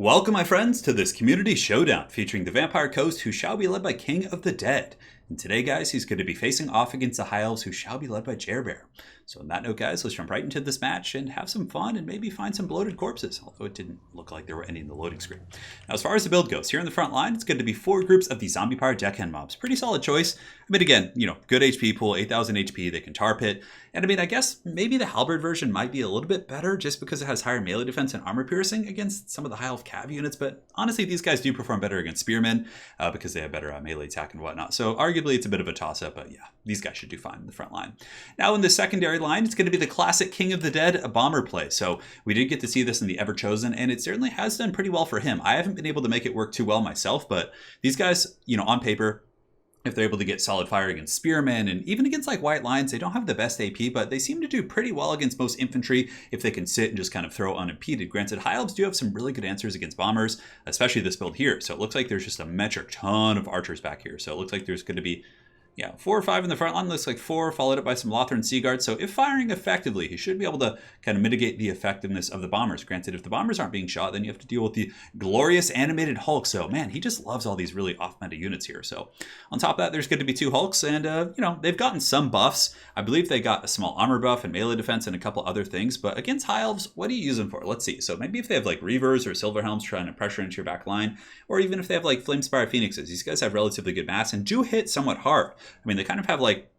Welcome, my friends, to this community showdown featuring the Vampire Coast, who shall be led by King of the Dead. And today, guys, he's going to be facing off against the High Elves, who shall be led by Jerbear. So on that note, guys, let's jump right into this match and have some fun and maybe find some bloated corpses, although it didn't look like there were any in the loading screen. Now, as far as the build goes, here in the front line, it's going to be 4 groups of the Zombie Pyre Deckhand mobs. Pretty solid choice. I mean, again, good HP pool, 8,000 HP, they can tar pit. And I mean, I guess maybe the Halberd version might be a little bit better just because it has higher melee defense and armor piercing against some of the High Elf Cav units. But honestly, these guys do perform better against Spearmen because they have better melee attack and whatnot. So arguably, it's a bit of a toss-up, but yeah, these guys should do fine in the front line. Now, in the secondary line, it's going to be the classic King of the Dead bomber play. So we did get to see this in the Ever Chosen, and it certainly has done pretty well for him. I haven't been able to make it work too well myself, but these guys, on paper, if they're able to get solid fire against spearmen and even against like white lions, they don't have the best AP, but they seem to do pretty well against most infantry if they can sit and just kind of throw unimpeded. Granted, High Elves do have some really good answers against bombers, especially this build here. So it looks like there's just a metric ton of archers back here. So it looks like there's going to be 4 or 5 in the front line. Looks like 4, followed up by some Lothran Sea Guards. So if firing effectively, he should be able to kind of mitigate the effectiveness of the bombers. Granted, if the bombers aren't being shot, then you have to deal with the glorious animated Hulk. So man, he just loves all these really off-meta units here. So on top of that, there's going to be 2 Hulks, and they've gotten some buffs. I believe they got a small armor buff and melee defense and a couple other things. But against High Elves, what do you use them for? Let's see. So maybe if they have like Reavers or Silver Helms trying to pressure into your back line, or even if they have like Flamespire Phoenixes, these guys have relatively good mass and do hit somewhat hard. I mean, they kind of have like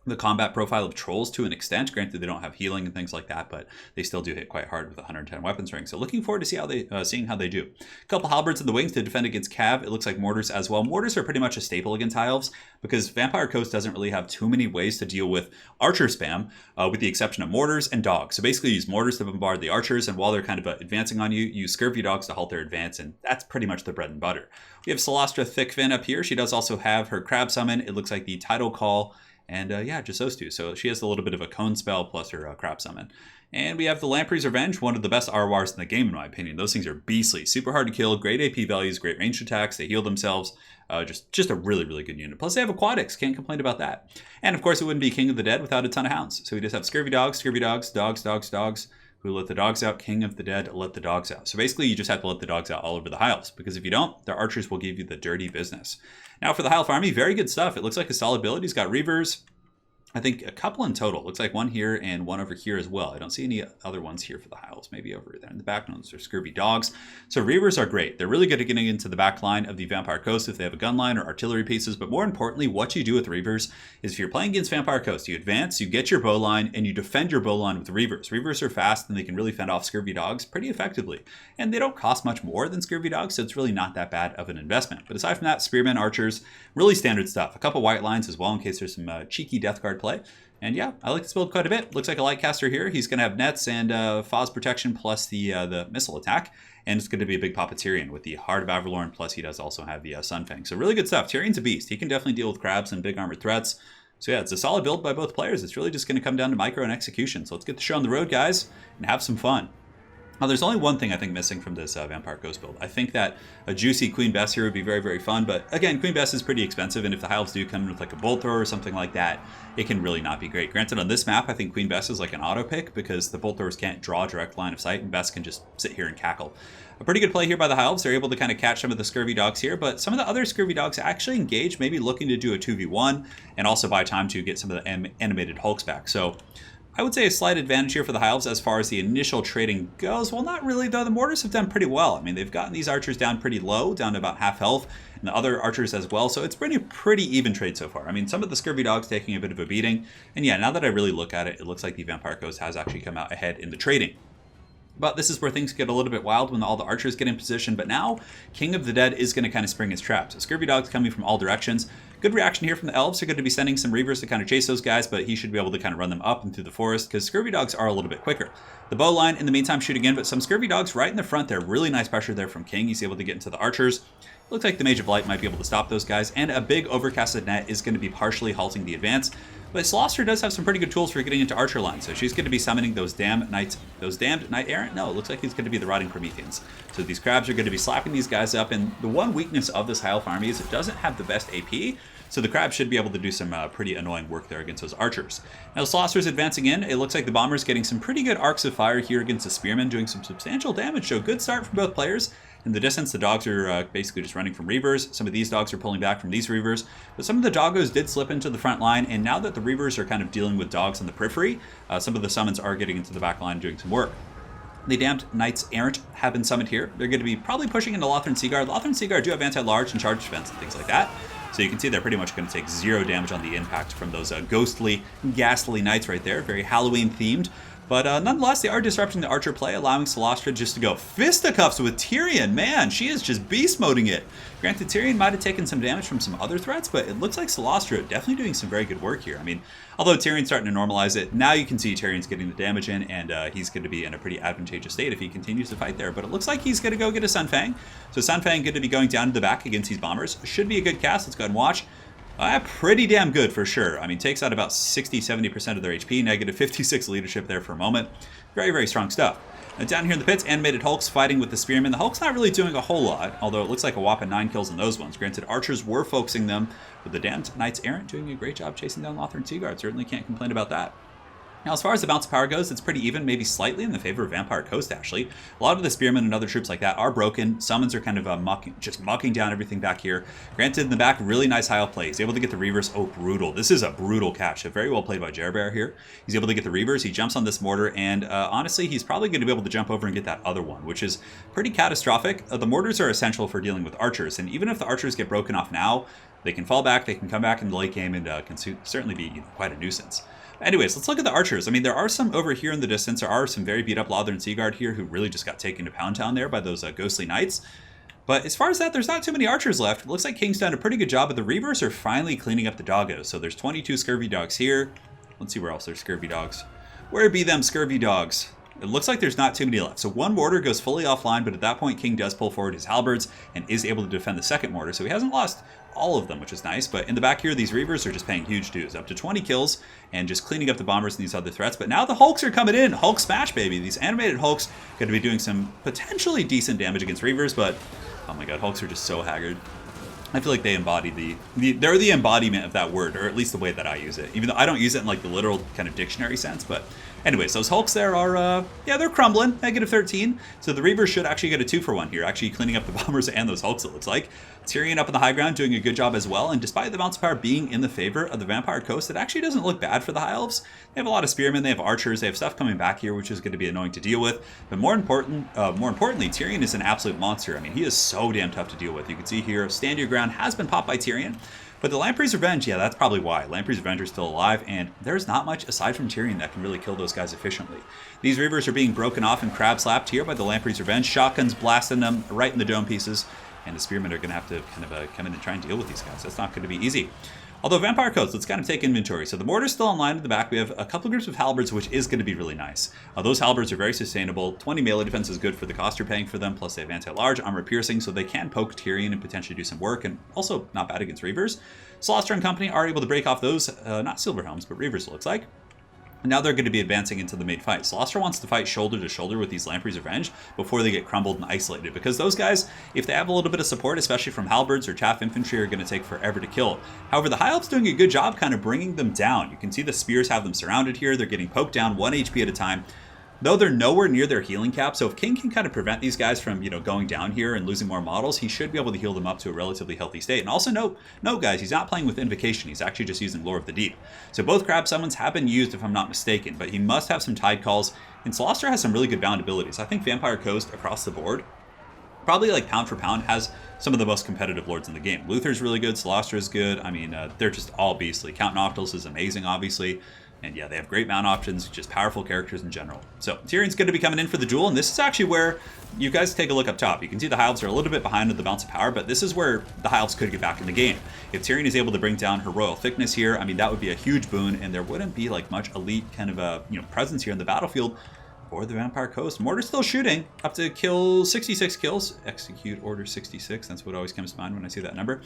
the combat profile of trolls to an extent. Granted, they don't have healing and things like that, but they still do hit quite hard with 110 weapons ring. So looking forward to seeing how they do. A couple halberds in the wings to defend against cav. It looks like mortars as well. Mortars are pretty much a staple against High Elves because Vampire Coast doesn't really have too many ways to deal with archer spam, with the exception of mortars and dogs. So basically, you use mortars to bombard the archers, and while they're kind of advancing on you, use scurvy dogs to halt their advance, and that's pretty much the bread and butter. We have Celastra Thickfin up here. She does also have her crab summon. It looks like the Tidal Call. And just those 2. So she has a little bit of a cone spell plus her crap summon. And we have the Lamprey's Revenge, one of the best RORs in the game, in my opinion. Those things are beastly. Super hard to kill, great AP values, great ranged attacks. They heal themselves. Just a really, really good unit. Plus they have aquatics. Can't complain about that. And of course, it wouldn't be King of the Dead without a ton of hounds. So we just have scurvy dogs, dogs. Who let the dogs out? King of the Dead, let the dogs out. So basically, you just have to let the dogs out all over the High Elves, because if you don't, their archers will give you the dirty business. Now for the High Elf army, very good stuff. It looks like a solid build. He's got Reavers. I think a couple in total. Looks like 1 here and 1 over here as well. I don't see any other ones here for the High Elves. Maybe over there in the back. No, those are scurvy dogs. So Reavers are great. They're really good at getting into the back line of the Vampire Coast if they have a gun line or artillery pieces. But more importantly, what you do with Reavers is if you're playing against Vampire Coast, you advance, you get your bow line, and you defend your bow line with Reavers. Reavers are fast and they can really fend off scurvy dogs pretty effectively. And they don't cost much more than scurvy dogs, so it's really not that bad of an investment. But aside from that, spearmen, archers, really standard stuff. A couple white lines as well in case there's some cheeky Death Guard play. And yeah, I like this build quite a bit. Looks like a light caster here. He's going to have nets and Foz protection plus the missile attack. And it's going to be a big Papa Tyrion with the Heart of Averlorn, plus he does also have the Sunfang. So really good stuff. Tyrion's a beast. He can definitely deal with crabs and big armored threats. So yeah, it's a solid build by both players. It's really just going to come down to micro and execution. So let's get the show on the road, guys, and have some fun. Now, there's only one thing I think missing from this Vampire Ghost build. I think that a juicy Queen Bess here would be very, very fun. But again, Queen Bess is pretty expensive. And if the High Elves do come in with like a Bolt Thrower or something like that, it can really not be great. Granted, on this map, I think Queen Bess is like an auto pick because the Bolt Throwers can't draw a direct line of sight and Bess can just sit here and cackle. A pretty good play here by the High Elves. They're able to kind of catch some of the scurvy dogs here, but some of the other scurvy dogs actually engage, maybe looking to do a 2v1 and also buy time to get some of the animated Hulks back. So I would say a slight advantage here for the High Elves as far as the initial trading goes. Well, not really, though. The mortars have done pretty well. I mean, they've gotten these archers down pretty low, down to about half health, and the other archers as well. So it's pretty even trade so far. I mean, some of the scurvy dogs taking a bit of a beating. And yeah, now that I really look at it, it looks like the Vampire Ghost has actually come out ahead in the trading. But this is where things get a little bit wild when all the archers get in position. But now, King of the Dead is going to kind of spring his trap. So scurvy dogs coming from all directions. Good reaction here from the Elves. They're going to be sending some Reavers to kind of chase those guys, but he should be able to kind of run them up and through the forest because scurvy dogs are a little bit quicker. The bow line, in the meantime, shooting in, but some scurvy dogs right in the front there. Really nice pressure there from King. He's able to get into the archers. Looks like the Mage of Light might be able to stop those guys, and a big overcasted net is going to be partially halting the advance. But Celastra does have some pretty good tools for getting into archer line, so she's going to be summoning those damned knight errant. No, it looks like he's going to be the rotting Prometheans. So these crabs are going to be slapping these guys up, and the one weakness of this High Elf army is it doesn't have the best AP. So the crab should be able to do some pretty annoying work there against those archers. Now the Slaughter's advancing in. It looks like the Bomber's getting some pretty good arcs of fire here against the Spearmen, doing some substantial damage. So good start from both players. In the distance, the dogs are basically just running from Reavers. Some of these dogs are pulling back from these Reavers. But some of the doggos did slip into the front line, and now that the Reavers are kind of dealing with dogs on the periphery, some of the summons are getting into the back line doing some work. The Damned Knights Errant have been summoned here. They're going to be probably pushing into Lothran Seaguard. Lothran Seaguard do have anti-large and charge defense and things like that. So you can see they're pretty much going to take 0 damage on the impact from those ghostly, ghastly knights right there. Very Halloween themed. But nonetheless, they are disrupting the archer play, allowing Celestra just to go fisticuffs with Tyrion. Man, she is just beast moding it. Granted, Tyrion might have taken some damage from some other threats, but it looks like Celestra definitely doing some very good work here. I mean, although Tyrion's starting to normalize it, now you can see Tyrion's getting the damage in, and he's going to be in a pretty advantageous state if he continues to fight there. But it looks like he's going to go get a Sunfang. So Sunfang going to be going down to the back against these bombers. Should be a good cast. Let's go ahead and watch. Pretty damn good for sure. I mean, takes out about 60-70% of their HP, negative 56 leadership there for a moment. Very, very strong stuff. Now down here in the pits, Animated Hulks fighting with the Spearmen. The Hulk's not really doing a whole lot, although it looks like a whopping 9 kills in those ones. Granted, archers were focusing them, but the Damned Knights Errant doing a great job chasing down Lothran Seaguard. Certainly can't complain about that. Now, as far as the bounce of power goes, it's pretty even, maybe slightly in the favor of Vampire Coast, actually. A lot of the Spearmen and other troops like that are broken. Summons are kind of just mucking down everything back here. Granted, in the back, really nice high play. He's able to get the Reavers. Oh, brutal. This is a brutal catch. Very well played by Jerbear here. He's able to get the Reavers. He jumps on this mortar, and honestly, he's probably going to be able to jump over and get that other one, which is pretty catastrophic. The mortars are essential for dealing with archers, and even if the archers get broken off now, they can fall back, they can come back in the late game, and can certainly be quite a nuisance. Anyways, let's look at the archers. I mean, there are some over here in the distance. There are some very beat up Lothran Seaguard here who really just got taken to Pound Town there by those ghostly knights. But as far as that, there's not too many archers left. It looks like King's done a pretty good job, but the Reavers are finally cleaning up the doggos. So there's 22 scurvy dogs here. Let's see where else there's scurvy dogs. Where be them scurvy dogs? It looks like there's not too many left. So one mortar goes fully offline, but at that point, King does pull forward his halberds and is able to defend the second mortar. So he hasn't lost all of them, which is nice. But in the back here, these Reavers are just paying huge dues, up to 20 kills and just cleaning up the bombers and these other threats. But now the Hulks are coming in. Hulk smash, baby. These animated Hulks going to be doing some potentially decent damage against Reavers, but oh my god, Hulks are just so haggard. I feel like they embody they're the embodiment of that word, or at least the way that I use it. Even though I don't use it in like the literal kind of dictionary sense, but anyways, those Hulks there are, yeah, they're crumbling, negative 13. So the Reavers should actually get a 2-for-1 here, actually cleaning up the bombers and those Hulks, it looks like. Tyrion up on the high ground doing a good job as well, and despite the bounce power being in the favor of the Vampire Coast, it actually doesn't look bad for the High Elves. They have a lot of Spearmen, they have archers, they have stuff coming back here, which is going to be annoying to deal with. But more importantly, Tyrion is an absolute monster. I mean, he is so damn tough to deal with. You can see here, Stand Your Ground has been popped by Tyrion. But the Lamprey's Revenge, yeah, that's probably why. Lamprey's Revenge is still alive, and there's not much aside from Tyrion that can really kill those guys efficiently. These Reavers are being broken off and crab slapped here by the Lamprey's Revenge. Shotguns blasting them right in the dome pieces, and the Spearmen are going to have to kind of come in and try and deal with these guys. That's not going to be easy. Although Vampire Coast, let's kind of take inventory. So the mortar's still online in the back. We have a couple groups of halberds, which is going to be really nice. Those halberds are very sustainable. 20 melee defense is good for the cost you're paying for them, plus they have anti-large, armor piercing, so they can poke Tyrion and potentially do some work, and also not bad against Reavers. Celestra and company are able to break off those, not Silver Helms, but Reavers it looks like. And now they're going to be advancing into the main fight. Celestra wants to fight shoulder to shoulder with these Lamprey's Revenge before they get crumbled and isolated. Because those guys, if they have a little bit of support, especially from halberds or chaff infantry, are going to take forever to kill. However, the High Elves doing a good job kind of bringing them down. You can see the spears have them surrounded here. They're getting poked down 1 HP at a time. Though they're nowhere near their healing cap, so if King can kind of prevent these guys from, going down here and losing more models, he should be able to heal them up to a relatively healthy state. And also note, guys, he's not playing with Invocation. He's actually just using Lore of the Deep. So both crab summons have been used, if I'm not mistaken, but he must have some Tide Calls. And Celestra has some really good bound abilities. I think Vampire Coast across the board, probably like pound for pound, has some of the most competitive lords in the game. Luther's really good, Celestra is good. I mean, they're just all beastly. Count Noctis is amazing, obviously. And yeah, they have great mount options, just powerful characters in general. So Tyrion's going to be coming in for the duel, and this is actually where you guys take a look up top. You can see the High Elves are a little bit behind with the bounce of power, but this is where the High Elves could get back in the game. If Tyrion is able to bring down her Royal Thickness here, I mean, that would be a huge boon, and there wouldn't be like much elite kind of presence here in the battlefield. for the Vampire Coast. Mortar's still shooting, up to kill 66 kills. Execute order 66, that's what always comes to mind when I see that number.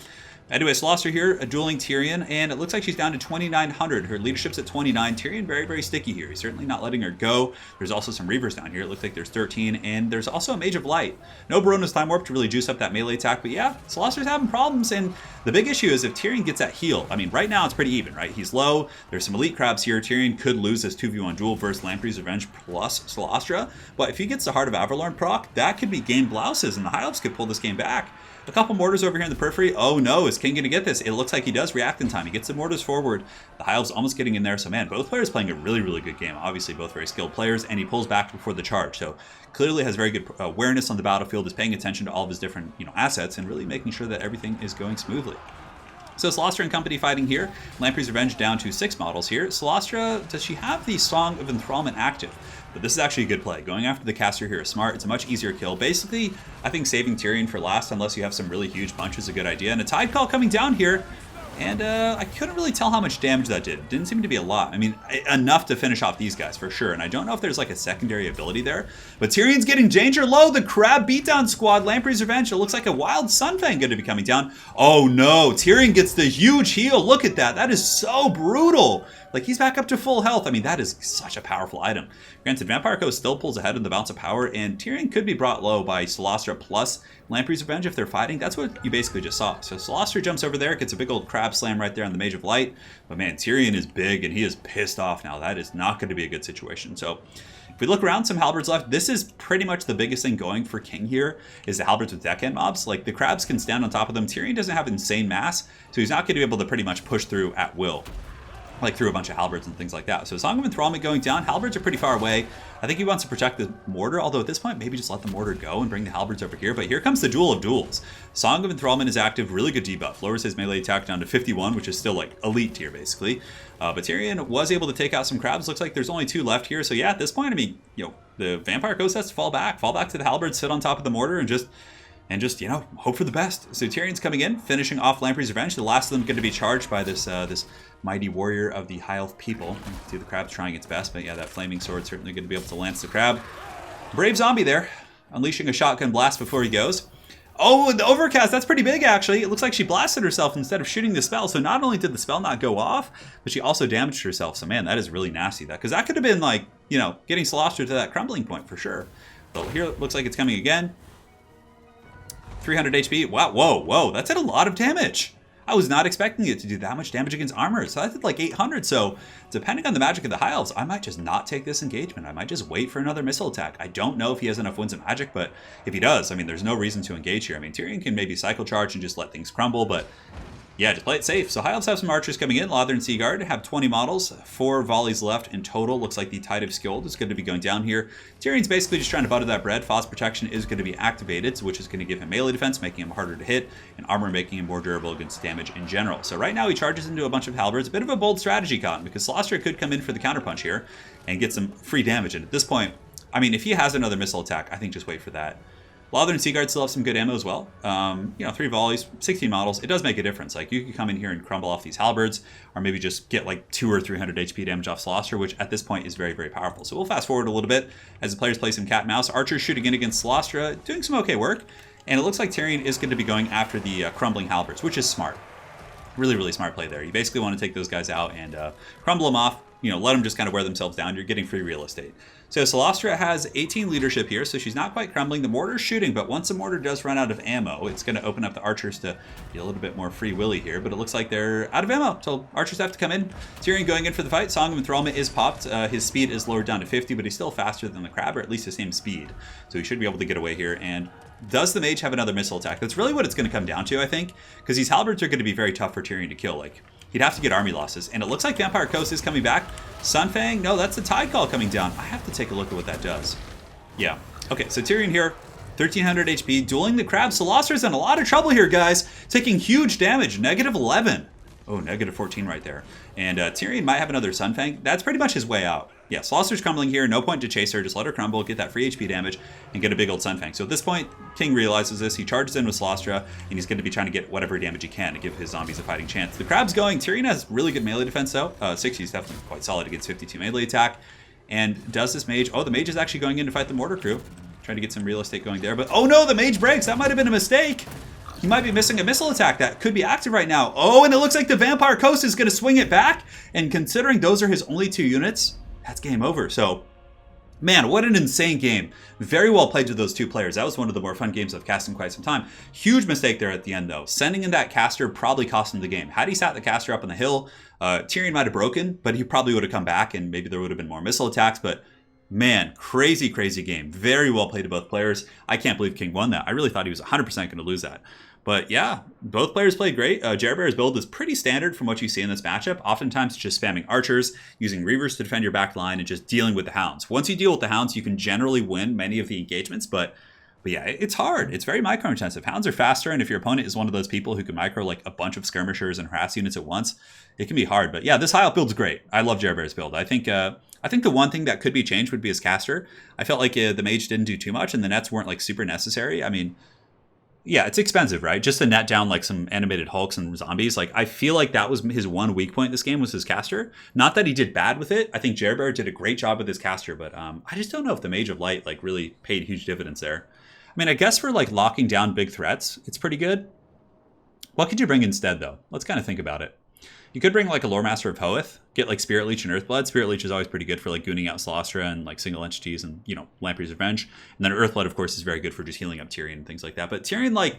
Anyway, Slaughter here, dueling Tyrion, and it looks like she's down to 2,900. Her leadership's at 29. Tyrion very, very sticky here. He's certainly not letting her go. There's also some Reavers down here. It looks like there's 13, and there's also a Mage of Light. No Barona's Time Warp to really juice up that melee attack, but yeah, Slaughter's having problems, and the big issue is if Tyrion gets that heal. I mean, right now it's pretty even, right? He's low. There's some elite crabs here. Tyrion could lose this 2v1 duel versus Lamprey's Revenge plus Solastra, but if he gets the Heart of Avalorn proc, that could be game blouses, and the High Elves could pull this game back. A couple mortars over here in the periphery. Oh no, is King going to get this? It looks like he does react in time. He gets the mortars forward. The High Elves almost getting in there. So man, both players playing a really, really good game. Obviously both very skilled players, and he pulls back before the charge. So clearly has very good awareness on the battlefield, is paying attention to all of his different assets, and really making sure that everything is going smoothly. So Solastra and company fighting here. Lamprey's Revenge down to 6 models here. Solastra, does she have the Song of Enthrallment active? But this is actually a good play. Going after the caster here is smart. It's a much easier kill. Basically, I think saving Tyrion for last, unless you have some really huge punch, is a good idea. And a Tide Call coming down here. And I couldn't really tell how much damage that did. It didn't seem to be a lot. I mean, enough to finish off these guys for sure. And I don't know if there's like a secondary ability there. But Tyrion's getting danger low. The Crab Beatdown Squad, Lamprey's Revenge. It looks like a Wild Sunfang going to be coming down. Oh no, Tyrion gets the huge heal. Look at that. That is so brutal. Like, he's back up to full health. I mean, that is such a powerful item. Granted, Vampire Coast still pulls ahead in the Bounce of Power, and Tyrion could be brought low by Solastra plus Lamprey's Revenge if they're fighting. That's what you basically just saw. So Solastra jumps over there, gets a big old crab slam right there on the Mage of Light. But man, Tyrion is big, and he is pissed off now. That is not going to be a good situation. So if we look around, some halberds left. This is pretty much the biggest thing going for King here, is the halberds with deckhand mobs. Like, the crabs can stand on top of them. Tyrion doesn't have insane mass, so he's not going to be able to pretty much push through at will, like through a bunch of halberds and things like that. So Song of Enthrallment going down. Halberds are pretty far away. I think he wants to protect the mortar, although at this point, maybe just let the mortar go and bring the halberds over here. But here comes the Duel of Duels. Song of Enthrallment is active, really good debuff. Lowers his melee attack down to 51, which is still like elite tier, basically. But Tyrion was able to take out some crabs. Looks like there's only 2 left here. So yeah, at this point, I mean, the Vampire Coast has to fall back to the halberds, sit on top of the mortar, and just hope for the best. So Tyrion's coming in, finishing off Lamprey's Revenge. The last of them going to be charged by this this mighty warrior of the High Elf people. You can see the crab's trying its best, but yeah, that flaming sword certainly going to be able to lance the crab. Brave zombie there, unleashing a shotgun blast before he goes. Oh, the overcast, that's pretty big actually. It looks like she blasted herself instead of shooting the spell. So not only did the spell not go off, but she also damaged herself. So man, that is really nasty. Because that could have been like, getting Solastra to that crumbling point for sure. But here it looks like it's coming again. 300 HP. Wow, whoa, that's at a lot of damage. I was not expecting it to do that much damage against armor. So that's at like 800. So depending on the magic of the High Elves, I might just not take this engagement. I might just wait for another missile attack. I don't know if he has enough winds of magic, but if he does, I mean, there's no reason to engage here. I mean, Tyrion can maybe cycle charge and just let things crumble, but yeah, just play it safe. So High Elves have some archers coming in. Lother and Seaguard have 20 models, 4 volleys left in total. Looks like the Tide of Skuld is going to be going down here. Tyrion's basically just trying to butter that bread. Frost Protection is going to be activated, which is going to give him melee defense, making him harder to hit, and armor making him more durable against damage in general. So right now he charges into a bunch of halberds. A bit of a bold strategy, Cotton, because Solastra could come in for the counterpunch here and get some free damage. And at this point, I mean, if he has another missile attack, I think just wait for that. Lother and Seaguard still have some good ammo as well. 3 volleys, 16 models. It does make a difference. Like, you can come in here and crumble off these halberds, or maybe just get like 200 or 300 HP damage off Solastra, which at this point is very, very powerful. So we'll fast forward a little bit as the players play some cat and mouse. Archers shooting in against Solastra, doing some okay work. And it looks like Tyrion is going to be going after the crumbling halberds, which is smart. Really, really smart play there. You basically want to take those guys out and crumble them off. Let them just kind of wear themselves down. You're getting free real estate. So Solastra has 18 leadership here, so she's not quite crumbling. The mortar's shooting, but once the mortar does run out of ammo, it's going to open up the archers to get a little bit more free willy here. But it looks like they're out of ammo, so archers have to come in. Tyrion going in for the fight. Song of Enthrallment is popped. His speed is lowered down to 50, but he's still faster than the crab, or at least the same speed. So he should be able to get away here. And does the mage have another missile attack? That's really what it's going to come down to, I think, because these halberds are going to be very tough for Tyrion to kill. Like, he'd have to get army losses. And it looks like Vampire Coast is coming back. Sunfang? No, that's the Tide Call coming down. I have to take a look at what that does. Yeah. Okay, so Tyrion here, 1300 HP, dueling the crab. Solastra's in a lot of trouble here, guys. Taking huge damage, -11. Oh, -14 right there. And Tyrion might have another Sunfang. That's pretty much his way out. Yeah, Solastra's crumbling here. No point to chase her. Just let her crumble, get that free HP damage, and get a big old Sunfang. So at this point, King realizes this. He charges in with Solastra, and he's going to be trying to get whatever damage he can to give his zombies a fighting chance. The crab's going. Tyrion has really good melee defense, though. 60 is definitely quite solid against 52 melee attack. And does this mage... Oh, the mage is actually going in to fight the mortar crew. Trying to get some real estate going there. But, oh no, the mage breaks. That might have been a mistake. He might be missing a missile attack that could be active right now. Oh, and it looks like the Vampire Coast is going to swing it back. And considering those are his only 2 units, that's game over. So, man, what an insane game. Very well played to those 2 players. That was one of the more fun games I've cast in quite some time. Huge mistake there at the end, though. Sending in that caster probably cost him the game. Had he sat the caster up on the hill, Tyrion might have broken, but he probably would have come back, and maybe there would have been more missile attacks. But, man, crazy, crazy game. Very well played to both players. I can't believe King won that. I really thought he was 100% going to lose that. But yeah, both players played great. Jerbear's build is pretty standard from what you see in this matchup. Oftentimes just spamming archers, using reavers to defend your back line, and just dealing with the hounds. Once you deal with the hounds, you can generally win many of the engagements, but yeah, it's hard. It's very micro-intensive. Hounds are faster, and if your opponent is one of those people who can micro like a bunch of skirmishers and harass units at once, it can be hard. But yeah, this high up build's great. I love Jerbear's build. I think the one thing that could be changed would be his caster. I felt like the mage didn't do too much, and the nets weren't like super necessary. I mean, yeah, it's expensive, right? Just to net down like some animated hulks and zombies. Like, I feel like that was his one weak point in this game was his caster. Not that he did bad with it. I think Jerbear did a great job with his caster, but I just don't know if the Mage of Light like really paid huge dividends there. I mean, I guess for like locking down big threats, it's pretty good. What could you bring instead, though? Let's kind of think about it. You could bring like a Lore Master of Hoeth, get like Spirit Leech and Earthblood. Spirit Leech is always pretty good for like gooning out Celestra and like single entities and, you know, Lamprey's Revenge. And then Earthblood, of course, is very good for just healing up Tyrion and things like that. But Tyrion like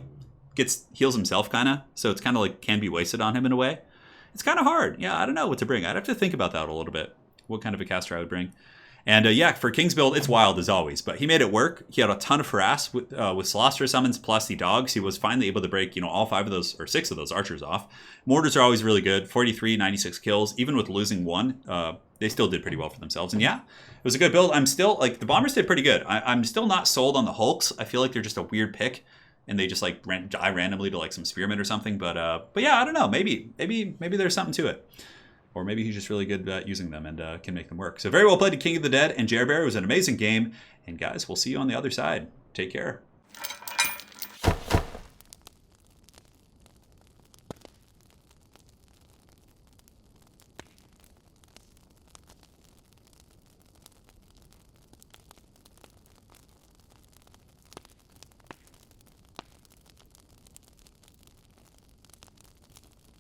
heals himself kind of, so it's kind of like can be wasted on him in a way. It's kind of hard. Yeah, I don't know what to bring. I'd have to think about that a little bit. What kind of a caster I would bring. And yeah, for King's build, it's wild as always, but he made it work. He had a ton of harass with Celestra summons plus the dogs. He was finally able to break, you know, all 5 of those, or 6 of those archers off. Mortars are always really good. 43, 96 kills. Even with losing 1, they still did pretty well for themselves. And yeah, it was a good build. I'm still, like, the Bombers did pretty good. I'm still not sold on the Hulks. I feel like they're just a weird pick, and they just, like, die randomly to, like, some Spearmen or something. But yeah, I don't know. Maybe there's something to it. Or maybe he's just really good at using them and can make them work. So very well played to King of the Dead and Jerbear. It was an amazing game. And guys, we'll see you on the other side. Take care.